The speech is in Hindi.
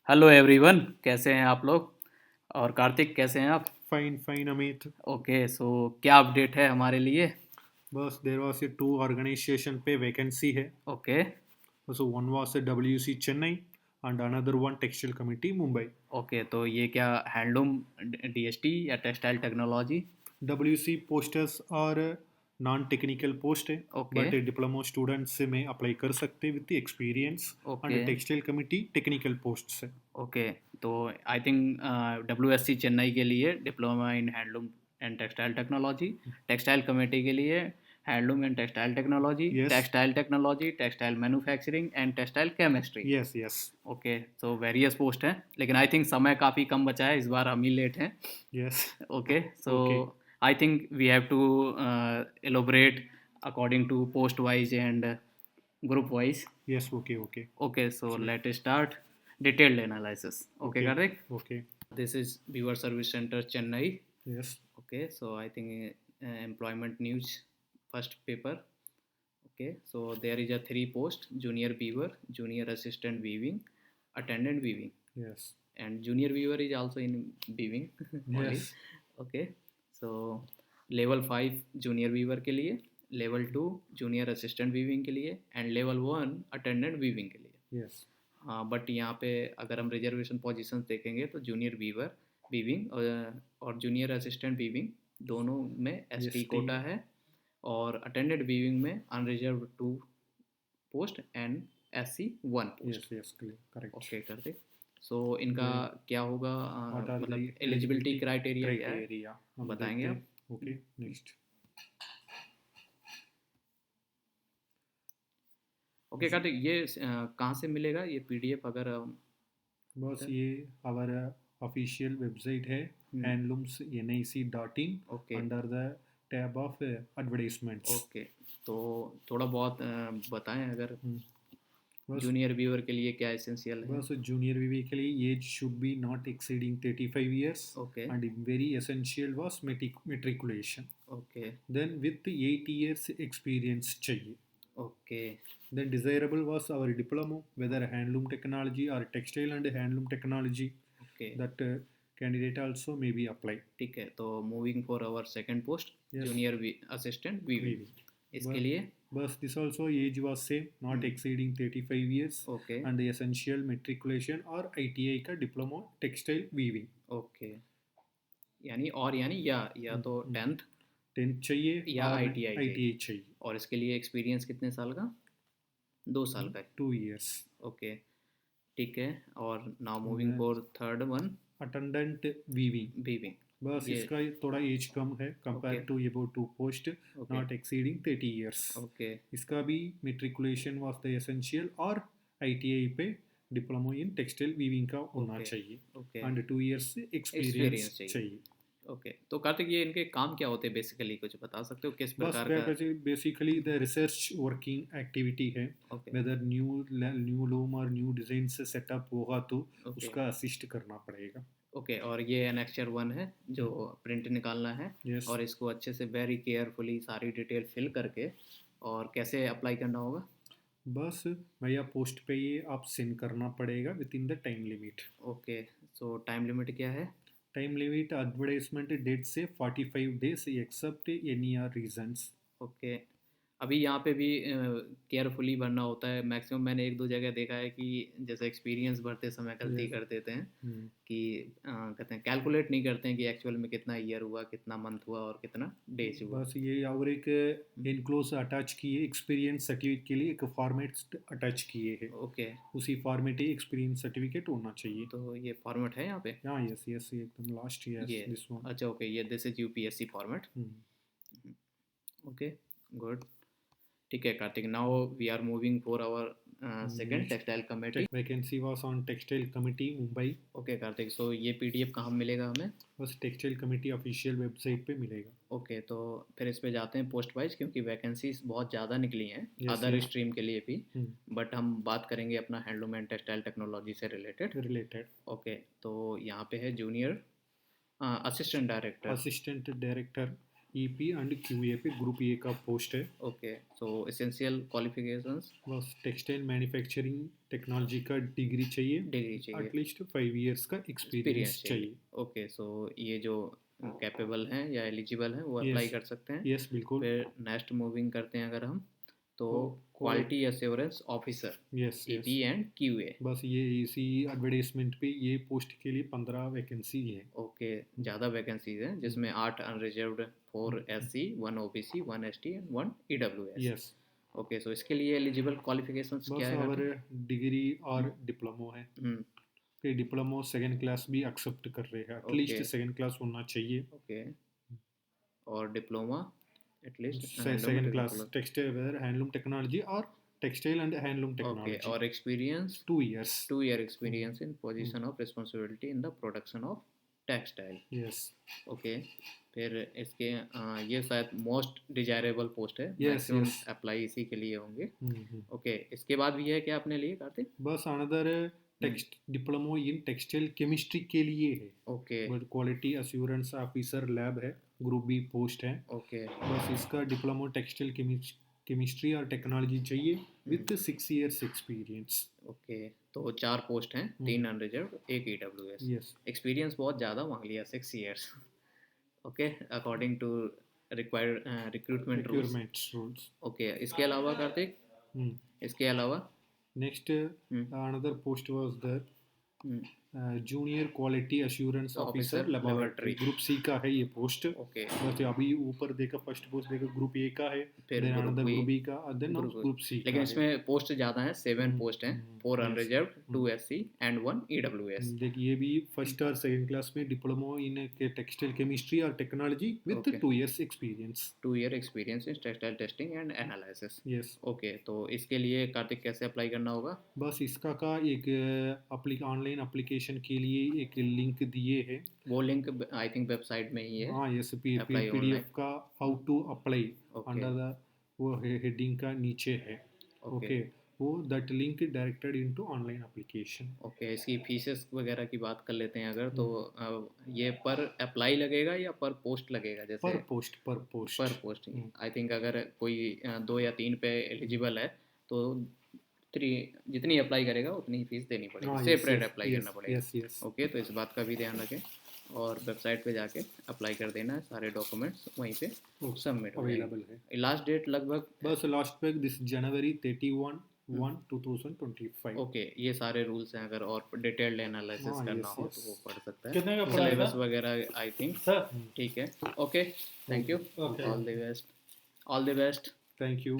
हेलो एवरीवन, कैसे हैं आप लोग। और कार्तिक, कैसे हैं आप। Fine fine Amit. Okay, so क्या अपडेट है हमारे लिए। बस there was a two organization पे वैकेंसी है. Okay. So one was a WC Chennai and another one textile committee Mumbai. Okay, तो ये क्या हैंडलूम डीएसटी या टेक्सटाइल टेक्नोलॉजी। WC पोस्टर्स और नॉन टेक्निकल पोस्ट है. ओके। बट डिप्लोमा स्टूडेंट्स से में अप्लाई कर सकते with experience. Okay. And textile committee technical post है. ओके, तो आई थिंक डब्ल्यूएससी चेन्नई के लिए diploma in handloom and textile technology, textile committee के लिए handloom and textile technology, yes. Textile manufacturing and textile chemistry. Yes yes. Okay, तो वेरियस पोस्ट हैं, लेकिन आई थिंक समय काफ़ी कम बचा है, इस बार हम ही लेट हैं। Yes. Okay, so okay. I think we have to elaborate according to post wise and group wise. Yes. Okay. Okay. Okay, so Sure. let us start detailed analysis. Okay, okay. Karthik? Okay. This is Viewer Service Center, Chennai. Yes. Okay, so I think employment news first paper. Okay, so there is a three post: junior weaver, junior assistant weaving, attendant weaving, yes. and junior weaver is also in weaving only. Yes. Okay, so level 5 junior weaver के लिए, लेवल 2 जूनियर असिस्टेंट वीविंग के लिए, एंड लेवल 1 अटेंडेंट वीविंग के लिए। यस. हाँ, बट यहाँ पे अगर हम रिजर्वेशन पोजीशंस देखेंगे तो जूनियर वीवर वीविंग और जूनियर असिस्टेंट वीविंग दोनों में एसटी ST. कोटा है, और अटेंडेंट वीविंग में unreserved 2 post and SC 1 Yes, post. yes, correct. Okay करते, सो इनका Then क्या होगा, what are मतलब the एलिजिबिलिटी eligibility क्राइटेरिया क्या है, criteria? हम बताएंगे देखते आप। हैं. Okay, next. ओके कार्तिक, ये कहाँ से मिलेगा ये पीडीएफ, अगर बस ये हमारा ऑफिशियल वेबसाइट है, handlooms.nic.in okay. Under the tab of advertisements. Okay, तो थोड़ा बहुत बताएं अगर बस जूनियर व्यूअर के लिए क्या एसेंशियल है। बस जूनियर वीवी के लिए age should be not exceeding 35 years. Okay. And very essential was matriculation. Okay. Then with 8 years experience चाहिए. Okay. Then desirable was our diploma, whether handloom technology or textile and handloom technology. Okay. That candidate also may be applied. ठीक है, तो moving for our second post Yes, junior assistant weaving, weaving. इसके But, लिए। but this also age was same, not exceeding 35 years, okay. and the essential matriculation or ITI का diploma textile weaving. ओके, यानी या तो 10th 10th चाहिए या और आईटीआई चाहिए, ITI चाहिए. और इसके लिए एक्सपीरियंस कितने साल का, 2 साल का है। 2 years. ओके, ठीक है, और now moving for third one Attendant weaving. Weaving, बस ये। इसका थोड़ा एज कम है compare okay. To about two post, okay. Not exceeding 30 years. Okay. इसका भी मेट्रिकुलेशन वाज द एसेंशियल और ITI पे डिप्लोमा इन टेक्सटाइल वीविंग का होना ओके। चाहिए. Okay, and 2 years experience experience चाहिए। चाहिए. ओके, तो कार्तिक ये इनके काम क्या होते हैं बेसिकली, कुछ बता सकते हो किस बस प्रकार का। Basically the research working activity है. ओके। वेदर न्यू लूम और न्यू डिज़ाइन से सेटअप होगा तो ओके। उसका असिस्ट करना पड़ेगा. ओके, और ये एनेक्चर 1 है जो प्रिंट निकालना है, यस. और इसको अच्छे से वेरी केयरफुली सारी डिटेल फिल करके, और कैसे अप्लाई करना होगा। बस भैया पोस्ट पे ये आप सेंड करना पड़ेगा within the time limit. Okay, so time limit क्या है। टाइम लिमिट एडवर्टाइजमेंट डेट से 45 days except any are reasons. Okay, अभी यहाँ पे भी केयरफुली भरना होता है, मैक्सिमम मैंने 1-2 जगह देखा है कि जैसे एक्सपीरियंस भरते समय गलती Yes. कर देते हैं कि कहते हैं कैलकुलेट नहीं करते हैं कि एक्चुअल में कितना ईयर हुआ, कितना मंथ हुआ और कितना डेज हुआ। बस ये और एक इनक्लोज अटैच किए एक्सपीरियंस सर्टिफिकेट के लिए एक फॉर्मेट अटैच किए हैं. ओके, उसी फॉर्मेट ही एक्सपीरियंस सर्टिफिकेट होना चाहिए. तो ये फॉर्मेट है यहाँ पे। हाँ. यस यस, एकदम लास्ट ईयर ये दिस वन. अच्छा, ओके, ये this is UPSC format. Okay, good, ठीक है Kartik, now we are moving for our second textile committee. Vacancy was on textile committee Mumbai. Okay Kartik, so ये पीडीएफ कहाँ मिलेगा हमें। बस टेक्सटाइल कमिटी ऑफिशियल वेबसाइट पे मिलेगा. ओके, तो फिर इस पे जाते हैं पोस्ट वाइज, क्योंकि वैकेंसीज बहुत ज़्यादा निकली हैं Yes, अदर yes. स्ट्रीम के लिए भी, बट हम बात करेंगे अपना हैंडलूम एंड टेक्सटाइल टेक्नोलॉजी से रिलेटेड। ओके, तो यहाँ पे है junior assistant director. Assistant director EP and QA पे ग्रुप ए का पोस्ट है। ओके, सो एसेंशियल क्वालिफिकेशंस बस टेक्सटाइल मैन्युफैक्चरिंग टेक्नोलॉजी का डिग्री चाहिए, डिग्री चाहिए, एटलीस्ट 5 इयर्स का एक्सपीरियंस एक्सपीरियंस चाहिए। चाहिए। ओके, सो ये जो कैपेबल हैं या एलिजिबल हैं वो Yes. अप्लाई कर सकते हैं। यस बिल्कुल। फिर नेक्स्ट मूविंग करते हैं अगर हम, तो quality assurance officer yes yes EP and QA। बस ये इसी एडवर्टाइजमेंट पे ये पोस्ट के लिए 15 वैकेंसी है। ओके, ज़्यादा वैकेंसीज हैं जिसमें 8 unreserved, 4 SC, 1 OBC, 1 ST and 1 EWS। Yes okay, so इसके लिए एलिजिबल क्वालिफिकेशंस बस क्या है? और डिग्री और डिप्लोमो है। फिर डिप्लोमो सेकंड क्लास भी एक्सेप्ट कर रहे हैं, एटलीस्ट Okay. सेकंड क्लास होना चाहिए। ओके, और diploma at least second class textile handloom technology और textile and handloom okay, technology और experience 2 years. 2 year experience in position of responsibility in the production of textile. Yes okay, फिर इसके ये शायद मोस्ट डिजायरेबल पोस्ट है, Yes, मैक्सिमम yes. अप्लाई इसी के लिए होंगे। ओके, इसके बाद भी है क्या अपने लिए कार्तिक? बस अनदर टेक्स्ट डिप्लोमो इन टेक्सटाइल केमिस्ट्री के लिए है, okay but quality assurance officer lab है, ग्रुप बी पोस्ट है। ओके बस इसका डिप्लोमा टेक्सटाइल केमिस्ट्री और टेक्नोलॉजी चाहिए विथ 6 इयर्स एक्सपीरियंस। ओके, तो 4 पोस्ट हैं, 3 अनरिजर्व, 1 EWS। यस एक्सपीरियंस बहुत ज़्यादा मांग लिया, 6 years. Okay, according to required recruitment rules. Requirements rules. Okay, इसके अलावा कार्तिक, इसके अलावा next another post was the hmm, junior quality assurance officer Officer, laboratory, laboratory। Group C का है ये पोस्ट। ओके, बस अभी ऊपर देखा फर्स्ट पोस्ट देखा ग्रुप ए का है, फिर then group another B, group B का, then group B। Group C लेकिन का है। इसमें पोस्ट ज़्यादा हैं, 7 पोस्ट हैं, 4 yes. Unreserved, 2 SC and 1 EWS। देखिए ये भी फर्स्ट और सेकंड क्लास में डिप्लोमा इन टेक्सटाइल केमिस्ट्री और technology with Okay. 2 years experience. 2 year experience in textile testing and analysis. Yes okay, तो इसके लिए कार्तिक कैसे अप्लाई करना होगा? बस इसका का एक ऑनलाइन एप्लीकेशन के लिए एक लिंक दिए है। वो लिंक आई थिंक वेबसाइट में ही है। हाँ यस Apply PDF online। का how to apply Okay. Under the वो हेडिंग का नीचे है। ओके वो that link directed into online application. Okay, इसकी फीसेस वगैरह की बात कर लेते हैं अगर, तो ये पर अप्लाई लगेगा या पर पोस्ट लगेगा? जैसे पर पोस्ट पर पोस्ट आई थिंक अगर कोई 2 या 3 पे एलिजिबल है तो 3 जितनी अप्लाई करेगा उतनी ही फीस देनी पड़ेगी, सेपरेट अप्लाई करना पड़ेगा। यस यस ओके, तो इस बात का भी ध्यान रखें और वेबसाइट पे जाके अप्लाई कर देना है, सारे डॉक्यूमेंट्स वहीं पे सबमिट हो जाएंगे। अवेलेबल है। लास्ट डेट लगभग बस लास्ट पे दिस जनवरी 31/1/2025। ओके, ये सारे रूल्स हैं, अगर और डिटेल्ड एनालिसिस हाँ, करना yes, हो yes. तो वो पढ़ सकता है, कितने का पड़ा सिलेबस था? वगैरह आई थिंक। सर ठीक है, okay, thank you, Okay. All the best, all the best. Thank you.